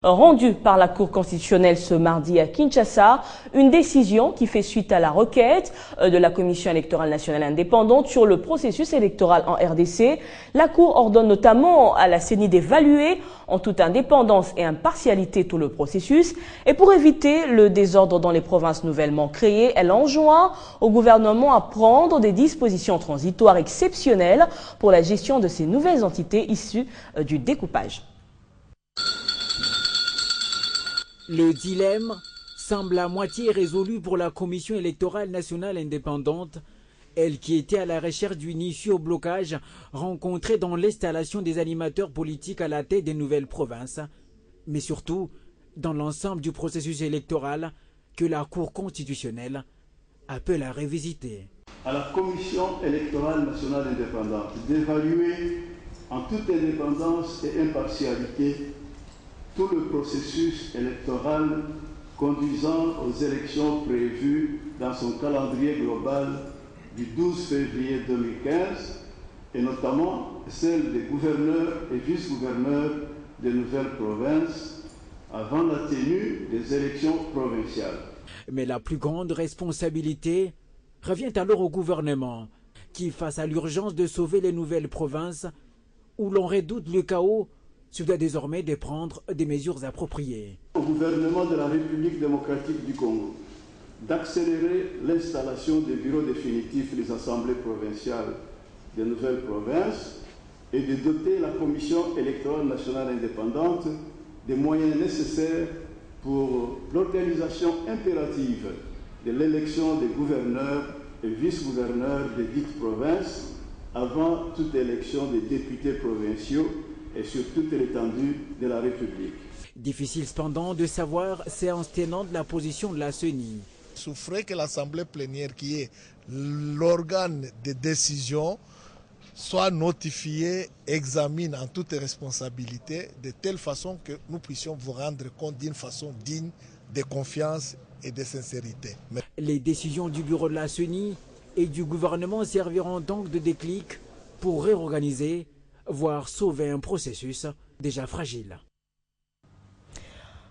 Rendue par la Cour constitutionnelle ce mardi à Kinshasa, une décision qui fait suite à la requête de la Commission électorale nationale indépendante sur le processus électoral en RDC. La Cour ordonne notamment à la CENI d'évaluer en toute indépendance et impartialité tout le processus. Et pour éviter le désordre dans les provinces nouvellement créées, elle enjoint au gouvernement à prendre des dispositions transitoires exceptionnelles pour la gestion de ces nouvelles entités issues du découpage. Le dilemme semble à moitié résolu pour la Commission électorale nationale indépendante, elle qui était à la recherche d'une issue au blocage rencontré dans l'installation des animateurs politiques à la tête des nouvelles provinces, mais surtout dans l'ensemble du processus électoral que la Cour constitutionnelle appelle à revisiter. À la Commission électorale nationale indépendante d'évaluer en toute indépendance et impartialité tout le processus électoral conduisant aux élections prévues dans son calendrier global du 12 février 2015 et notamment celle des gouverneurs et vice-gouverneurs des nouvelles provinces avant la tenue des élections provinciales. Mais la plus grande responsabilité revient alors au gouvernement qui, face à l'urgence de sauver les nouvelles provinces où l'on redoute le chaos, se doit désormais de prendre des mesures appropriées. Au gouvernement de la République démocratique du Congo d'accélérer l'installation des bureaux définitifs des assemblées provinciales des nouvelles provinces et de doter la Commission électorale nationale indépendante des moyens nécessaires pour l'organisation impérative de l'élection des gouverneurs et vice-gouverneurs des dites provinces avant toute élection des députés provinciaux et sur toute l'étendue de la République. Difficile cependant de savoir, séance tenante, la position de la CENI. Il souffrait que l'Assemblée plénière, qui est l'organe de décision, soit notifiée, examine en toute responsabilité, de telle façon que nous puissions vous rendre compte d'une façon digne de confiance et de sincérité. Les décisions du bureau de la CENI et du gouvernement serviront donc de déclic pour réorganiser, voire sauver un processus déjà fragile.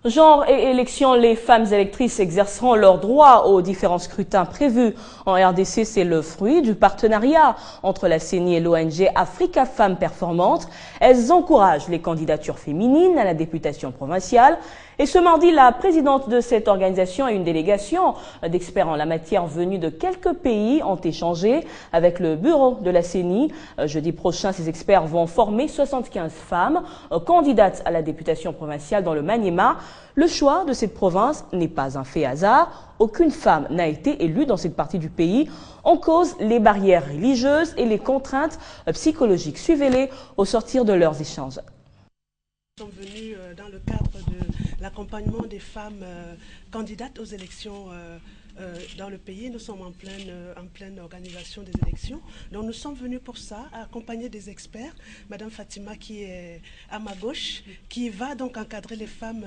Genre et élection, les femmes électrices exerceront leurs droits aux différents scrutins prévus en RDC. C'est le fruit du partenariat entre la CENI et l'ONG Africa Femmes Performantes. Elles encouragent les candidatures féminines à la députation provinciale. Et ce mardi, la présidente de cette organisation et une délégation d'experts en la matière venus de quelques pays ont échangé avec le bureau de la CENI. Jeudi prochain, ces experts vont former 75 femmes candidates à la députation provinciale dans le Maniema. Le choix de cette province n'est pas un fait hasard. Aucune femme n'a été élue dans cette partie du pays. En cause, les barrières religieuses et les contraintes psychologiques. Suivez-les au sortir de leurs échanges. Nous sommes venus dans le cadre de l'accompagnement des femmes candidates aux élections dans le pays. Nous sommes en pleine organisation des élections. Donc nous sommes venus pour ça, accompagner des experts. Madame Fatima qui est à ma gauche, qui va donc encadrer les femmes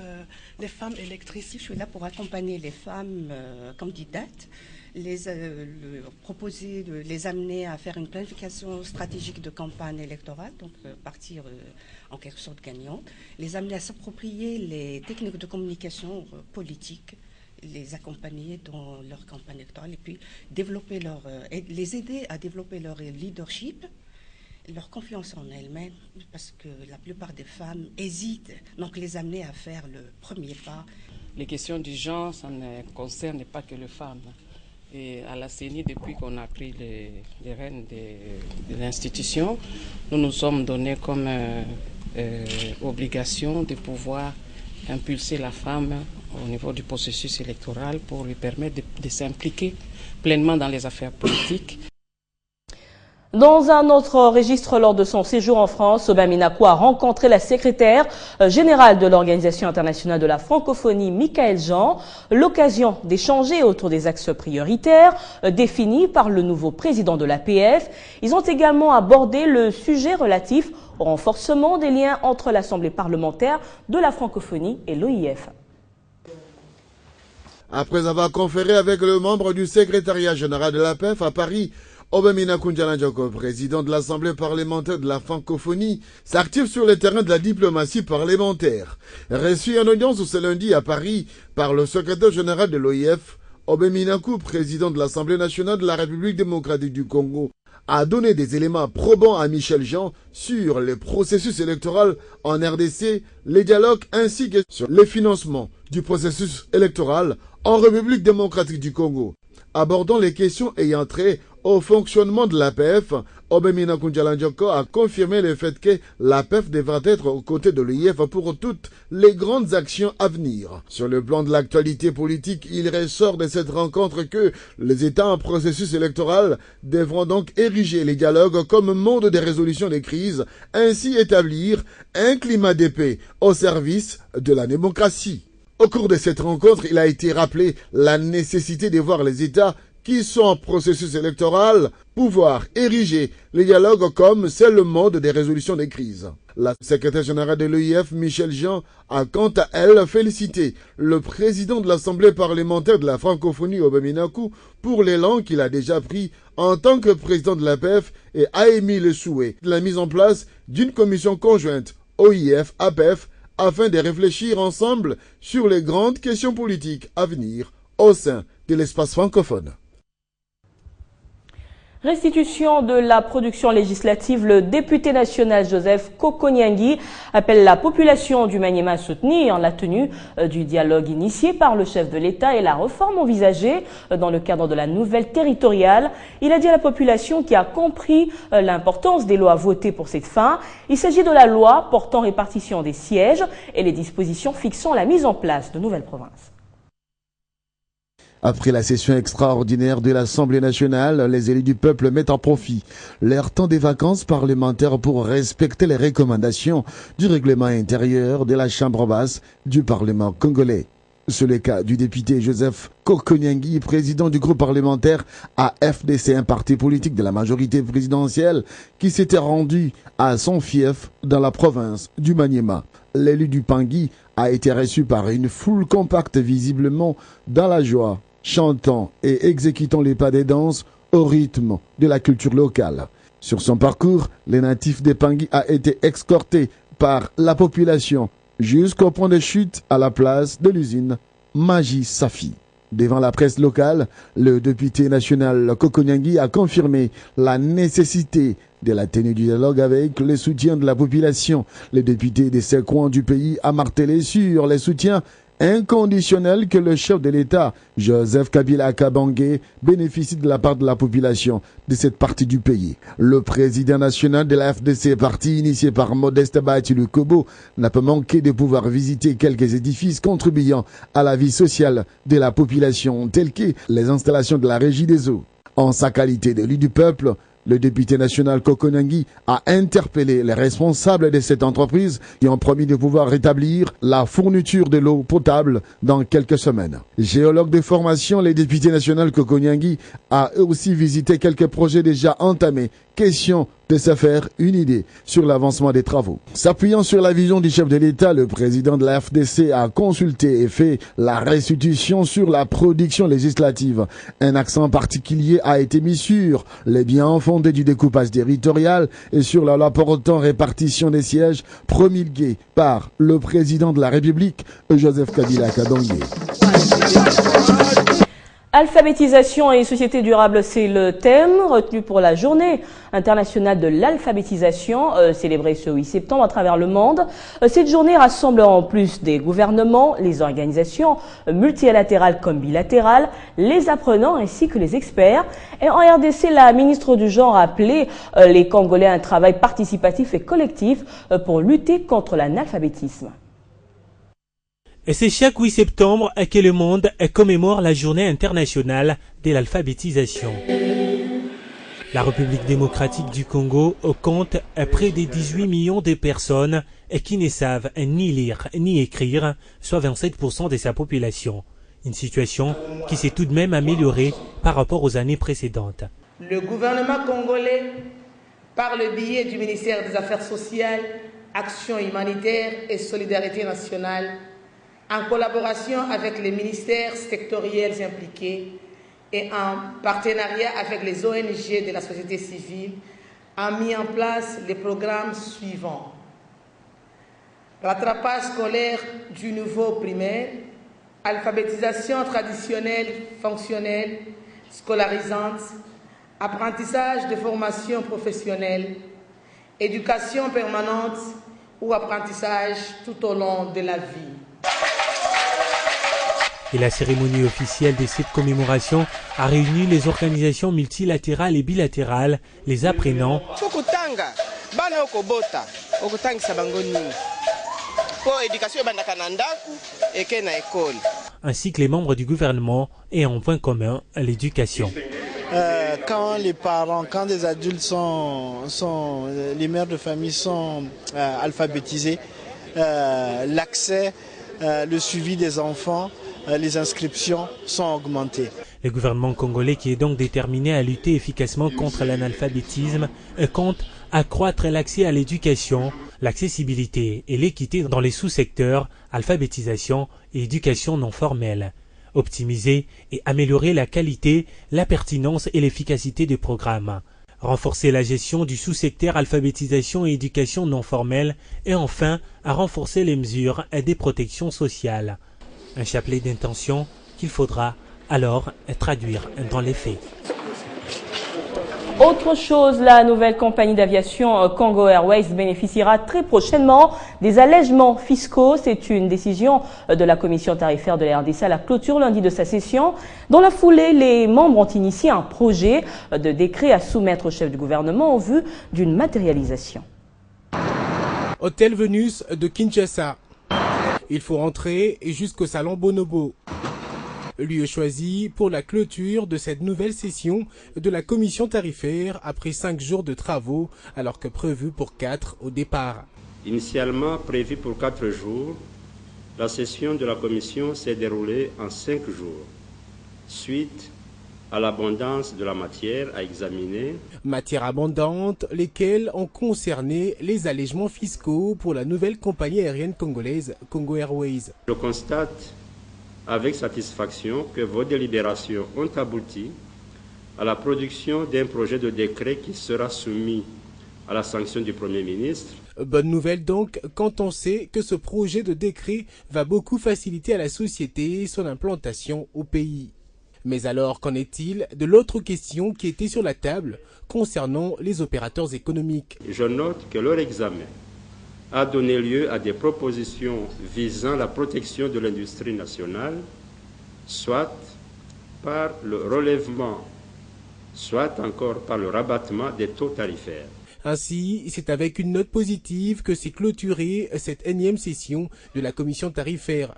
électrices. Je suis là pour accompagner les femmes candidates, proposer de les amener à faire une planification stratégique de campagne électorale, donc partir en quelque sorte gagnante, les amener à s'approprier les techniques de communication politique, les accompagner dans leur campagne électorale et puis développer les aider à développer leur leadership, leur confiance en elles-mêmes, parce que la plupart des femmes hésitent, donc les amener à faire le premier pas. Les questions du genre, ça ne concerne pas que les femmes. Et à la CENI, depuis qu'on a pris les rênes de l'institution, nous nous sommes donnés comme obligation de pouvoir impulser la femme au niveau du processus électoral pour lui permettre de s'impliquer pleinement dans les affaires politiques. Dans un autre registre, lors de son séjour en France, Aubin Minaku a rencontré la secrétaire générale de l'Organisation internationale de la francophonie, Michaël Jean, l'occasion d'échanger autour des axes prioritaires définis par le nouveau président de l'APF. Ils ont également abordé le sujet relatif au renforcement des liens entre l'Assemblée parlementaire de la francophonie et l'OIF. Après avoir conféré avec le membre du secrétariat général de l'APF à Paris, Obemina Kunjalanjoko, président de l'Assemblée parlementaire de la francophonie, s'active sur le terrain de la diplomatie parlementaire. Reçu en audience ce lundi à Paris par le secrétaire général de l'OIF, Obemina Kou, président de l'Assemblée nationale de la République démocratique du Congo, a donné des éléments probants à Michel Jean sur le processus électoral en RDC, les dialogues ainsi que sur le financement du processus électoral en République démocratique du Congo. Abordant les questions ayant trait au fonctionnement de l'APF, Obemina Kunjalanjoko a confirmé le fait que l'APF devra être aux côtés de l'OIF pour toutes les grandes actions à venir. Sur le plan de l'actualité politique, il ressort de cette rencontre que les États en processus électoral devront donc ériger les dialogues comme mode de résolution des crises, ainsi établir un climat de paix au service de la démocratie. Au cours de cette rencontre, il a été rappelé la nécessité de voir les États qui sont en processus électoral pouvoir ériger les dialogues comme seul mode de résolution des crises. La secrétaire générale de l'OIF, Michel Jean, a quant à elle félicité le président de l'Assemblée parlementaire de la francophonie, Obemina Kou, pour l'élan qu'il a déjà pris en tant que président de l'APF et a émis le souhait de la mise en place d'une commission conjointe OIF-APF afin de réfléchir ensemble sur les grandes questions politiques à venir au sein de l'espace francophone. Restitution de la production législative, le député national Joseph Kokonyangui appelle la population du Maniema à soutenir la tenue du dialogue initié par le chef de l'État et la réforme envisagée dans le cadre de la nouvelle territoriale. Il a dit à la population qui a compris l'importance des lois votées pour cette fin. Il s'agit de la loi portant répartition des sièges et les dispositions fixant la mise en place de nouvelles provinces. Après la session extraordinaire de l'Assemblée nationale, les élus du peuple mettent en profit leur temps des vacances parlementaires pour respecter les recommandations du règlement intérieur de la Chambre basse du Parlement congolais. C'est le cas du député Joseph Kokonyangui, président du groupe parlementaire AFDC, un parti politique de la majorité présidentielle, qui s'était rendu à son fief dans la province du Maniema. L'élu du Pangui a été reçu par une foule compacte, visiblement dans la joie, chantant et exécutant les pas des danses au rythme de la culture locale. Sur son parcours, le natif de Pangui a été escorté par la population jusqu'au point de chute à la place de l'usine Magie Safi. Devant la presse locale, le député national Kokonyangui a confirmé la nécessité de la tenue du dialogue avec le soutien de la population. Le député de ces coins du pays a martelé sur les soutiens inconditionnel que le chef de l'État, Joseph Kabila Kabange, bénéficie de la part de la population de cette partie du pays. Le président national de la FDC, parti initié par Modeste Baïtilou Kobo, n'a pas manqué de pouvoir visiter quelques édifices contribuant à la vie sociale de la population, tels que les installations de la Régie des eaux. En sa qualité d'élu du peuple, le député national Kokonyangui a interpellé les responsables de cette entreprise qui ont promis de pouvoir rétablir la fourniture de l'eau potable dans quelques semaines. Géologue de formation, le député national Kokonyangui a aussi visité quelques projets déjà entamés. Question de se faire une idée sur l'avancement des travaux. S'appuyant sur la vision du chef de l'État, le président de la FDC a consulté et fait la restitution sur la production législative. Un accent particulier a été mis sur les biens fondés du découpage territorial et sur la loi portant répartition des sièges promulguée par le président de la République, Joseph Kabila Kabange. Alphabétisation et société durable, c'est le thème retenu pour la journée internationale de l'alphabétisation, célébrée ce 8 septembre à travers le monde. Cette journée rassemble en plus des gouvernements, les organisations multilatérales comme bilatérales, les apprenants ainsi que les experts. Et en RDC, la ministre du Genre a appelé les Congolais à un travail participatif et collectif pour lutter contre l'analphabétisme. Et c'est chaque 8 septembre que le monde commémore la journée internationale de l'alphabétisation. La République démocratique du Congo compte près de 18 millions de personnes qui ne savent ni lire ni écrire, soit 27% de sa population. Une situation qui s'est tout de même améliorée par rapport aux années précédentes. Le gouvernement congolais, par le biais du ministère des Affaires sociales, Action humanitaire et solidarité nationale, en collaboration avec les ministères sectoriels impliqués, et en partenariat avec les ONG de la société civile, a mis en place les programmes suivants. Rattrapage scolaire du niveau primaire, alphabétisation traditionnelle, fonctionnelle, scolarisante, apprentissage de formation professionnelle, éducation permanente ou apprentissage tout au long de la vie. Et la cérémonie officielle de cette commémoration a réuni les organisations multilatérales et bilatérales, les apprenants, ainsi que les membres du gouvernement et en point commun l'éducation. Quand les parents, quand des adultes les mères de famille sont alphabétisés, l'accès, le suivi des enfants, les inscriptions sont augmentées. Le gouvernement congolais, qui est donc déterminé à lutter efficacement contre l'analphabétisme, compte accroître l'accès à l'éducation, l'accessibilité et l'équité dans les sous-secteurs alphabétisation et éducation non formelle. Optimiser et améliorer la qualité, la pertinence et l'efficacité des programmes. Renforcer la gestion du sous-secteur alphabétisation et éducation non formelle et enfin à renforcer les mesures des protections sociales. Un chapelet d'intentions qu'il faudra alors traduire dans les faits. Autre chose, la nouvelle compagnie d'aviation Congo Airways bénéficiera très prochainement des allègements fiscaux. C'est une décision de la commission tarifaire de la RDC à la clôture lundi de sa session. Dans la foulée, les membres ont initié un projet de décret à soumettre au chef du gouvernement en vue d'une matérialisation. Hôtel Venus de Kinshasa. Il faut rentrer jusqu'au salon Bonobo. Lieu choisi pour la clôture de cette nouvelle session de la commission tarifaire après 5 jours de travaux, alors que prévu pour 4 au départ. Initialement prévu pour 4 jours, la session de la commission s'est déroulée en 5 jours, suite à l'abondance de la matière à examiner. Matière abondante, lesquelles ont concerné les allègements fiscaux pour la nouvelle compagnie aérienne congolaise Congo Airways. Je constate avec satisfaction que vos délibérations ont abouti à la production d'un projet de décret qui sera soumis à la sanction du Premier ministre. Bonne nouvelle donc quand on sait que ce projet de décret va beaucoup faciliter à la société son implantation au pays. Mais alors, qu'en est-il de l'autre question qui était sur la table concernant les opérateurs économiques? Je note que leur examen a donné lieu à des propositions visant la protection de l'industrie nationale, soit par le relèvement, soit encore par le rabattement des taux tarifaires. Ainsi, c'est avec une note positive que s'est clôturée cette énième session de la commission tarifaire.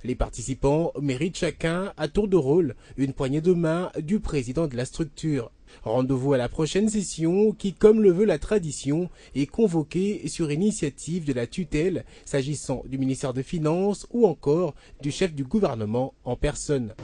Les participants méritent chacun, à tour de rôle, une poignée de main du président de la structure. Rendez-vous à la prochaine session qui, comme le veut la tradition, est convoquée sur initiative de la tutelle, s'agissant du ministère des Finances ou encore du chef du gouvernement en personne.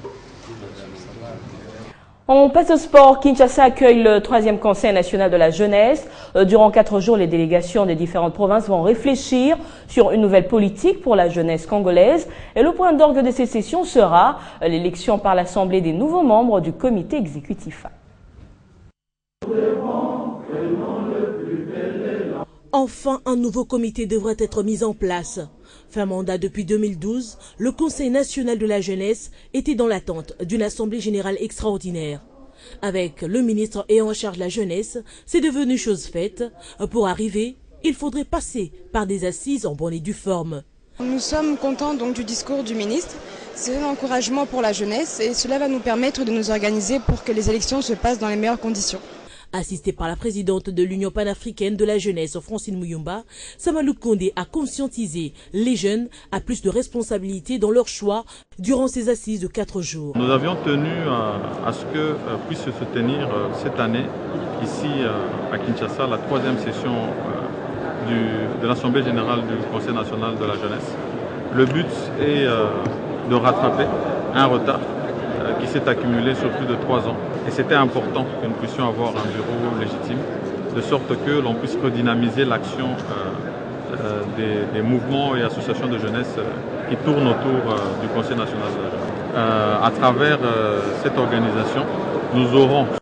On passe au sport. Kinshasa accueille le 3e Conseil national de la jeunesse. Durant 4 jours, les délégations des différentes provinces vont réfléchir sur une nouvelle politique pour la jeunesse congolaise. Et le point d'orgue de ces sessions sera l'élection par l'Assemblée des nouveaux membres du comité exécutif. Enfin, un nouveau comité devrait être mis en place. Fin mandat depuis 2012, le Conseil national de la jeunesse était dans l'attente d'une assemblée générale extraordinaire. Avec le ministre ayant en charge la jeunesse, c'est devenu chose faite. Pour arriver, il faudrait passer par des assises en bonne et due forme. Nous sommes contents donc du discours du ministre. C'est un encouragement pour la jeunesse et cela va nous permettre de nous organiser pour que les élections se passent dans les meilleures conditions. Assisté par la présidente de l'Union panafricaine de la jeunesse, Francine Mouyumba, Samalou Kondé a conscientisé les jeunes à plus de responsabilités dans leur choix durant ces assises de 4 jours. Nous avions tenu à ce que puisse se tenir cette année, ici à Kinshasa, la 3e session de l'Assemblée générale du Conseil national de la jeunesse. Le but est de rattraper un retard qui s'est accumulé sur plus de 3 ans. Et c'était important que nous puissions avoir un bureau légitime, de sorte que l'on puisse redynamiser l'action des mouvements et associations de jeunesse qui tournent autour du Conseil national de la jeunesse. à travers cette organisation, nous aurons